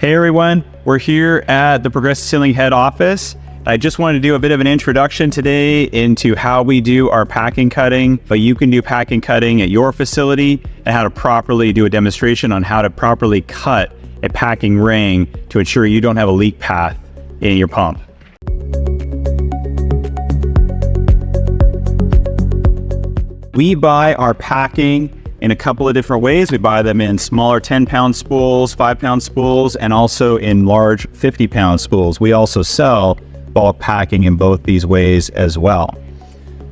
Hey everyone, we're here at the Progressive Sealing head office. I just wanted to do a bit of an introduction today into how we do our packing cutting, but you can do packing cutting at your facility and how to properly do a demonstration on how to properly cut a packing ring to ensure you don't have a leak path in your pump. We buy our packing in a couple of different ways. We buy them in smaller 10-pound spools, 5-pound spools, and also in large 50-pound spools. We also sell bulk packing in both these ways as well.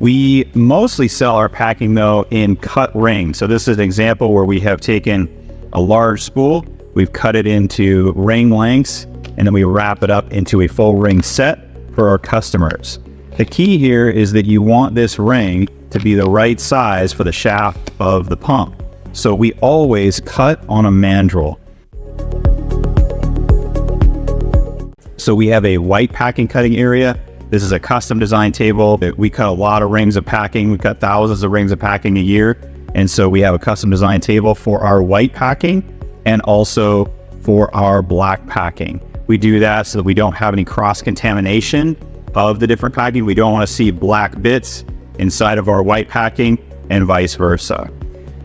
We mostly sell our packing though in cut rings. So this is an example where we have taken a large spool, we've cut it into ring lengths, and then we wrap it up into a full ring set for our customers. The key here is that you want this ring to be the right size for the shaft of the pump. So we always cut on a mandrel. So we have a white packing cutting area. This is a custom design table. We cut a lot of rings of packing. We cut thousands of rings of packing a year. And so we have a custom design table for our white packing and also for our black packing. We do that so that we don't have any cross-contamination of the different packing. We don't want to see black bits inside of our white packing and vice versa.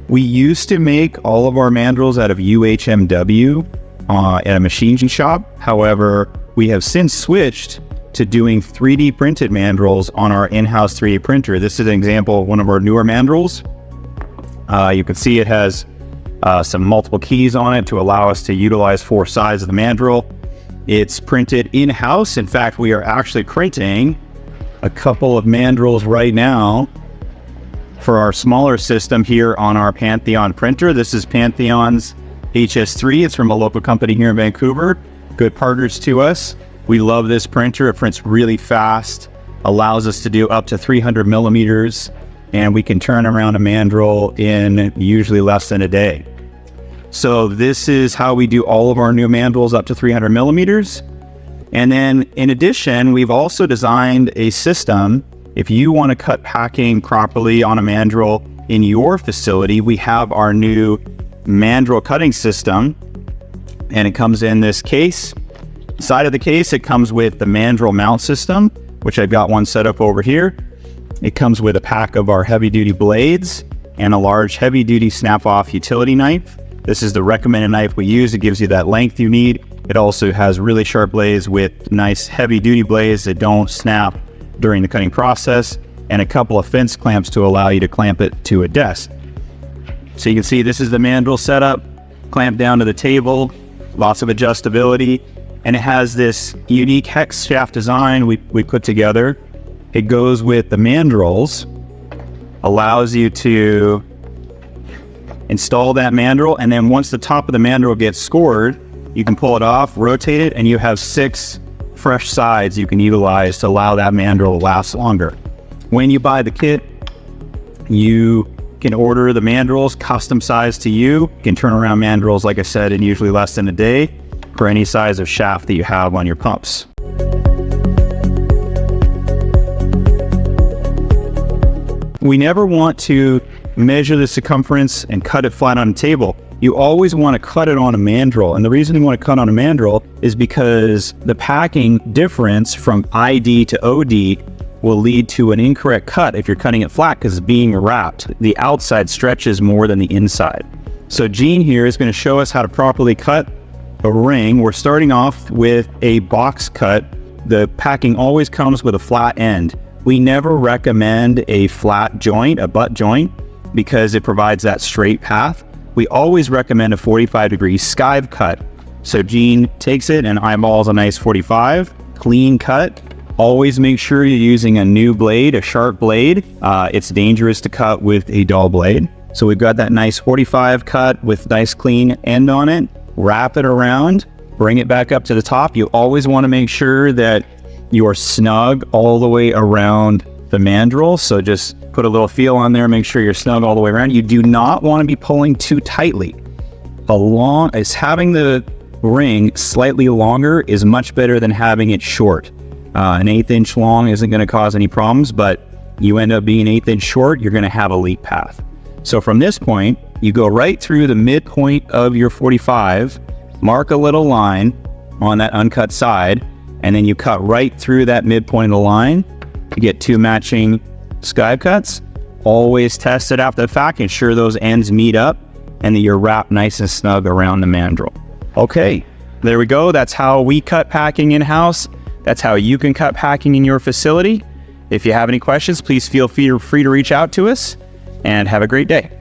We used to make all of our mandrels out of UHMW at a machine shop. However, we have since switched to doing 3D printed mandrels on our in-house 3D printer. This is an example of one of our newer mandrels. You can see it has some multiple keys on it to allow us to utilize 4 sides of the mandrel. It's printed in-house. In fact, we are actually printing a couple of mandrels right now for our smaller system here on our Pantheon printer. This is Pantheon's HS3. It's from a local company here in Vancouver. Good partners to us. We love this printer. It prints really fast, allows us to do up to 300 millimeters, and we can turn around a mandrel in usually less than a day. So this is how we do all of our new mandrels up to 300 millimeters. And then in addition, we've also designed a system. If you want to cut packing properly on a mandrel in your facility, we have our new mandrel cutting system, and it comes in this case. Inside of the case, it comes with the mandrel mount system, which I've got one set up over here. It comes with a pack of our heavy-duty blades and a large heavy-duty snap-off utility knife. This is the recommended knife we use. It gives you that length you need. It also has really sharp blades with nice heavy-duty blades that don't snap during the cutting process, and a couple of fence clamps to allow you to clamp it to a desk. So you can see this is the mandrel setup, clamped down to the table, lots of adjustability, and it has this unique hex shaft design we put together. It goes with the mandrels, allows you to install that mandrel, and then once the top of the mandrel gets scored, you can pull it off, rotate it, and you have 6 fresh sides you can utilize to allow that mandrel to last longer. When you buy the kit, you can order the mandrels custom sized to you. You can turn around mandrels, like I said, in usually less than a day for any size of shaft that you have on your pumps. We never want to measure the circumference and cut it flat on a table. You always want to cut it on a mandrel. And the reason you want to cut on a mandrel is because the packing difference from ID to OD will lead to an incorrect cut if you're cutting it flat because it's being wrapped. The outside stretches more than the inside. So Gene here is going to show us how to properly cut a ring. We're starting off with a box cut. The packing always comes with a flat end. We never recommend a flat joint, a butt joint, because it provides that straight path. We always recommend a 45-degree skive cut. So Gene takes it and eyeballs a nice 45, clean cut. Always make sure you're using a new blade, a sharp blade. It's dangerous to cut with a dull blade. So we've got that nice 45 cut with nice clean end on it. Wrap it around, bring it back up to the top. You always want to make sure that you're snug all the way around the mandrel. So just put a little feel on there, make sure you're snug all the way around. You do not want to be pulling too tightly. Having the ring slightly longer is much better than having it short. An 1/8 inch long isn't going to cause any problems, but you end up being 1/8 inch short, you're going to have a leak path. So from this point, you go right through the midpoint of your 45 mark a little line on that uncut side, and then you cut right through that midpoint of the line to get 2 matching skive cuts. Always test it after the fact, ensure those ends meet up and that you're wrapped nice and snug around the mandrel. Okay, there we go. That's how we cut packing in-house. That's how you can cut packing in your facility. If you have any questions, please feel free to reach out to us, and have a great day.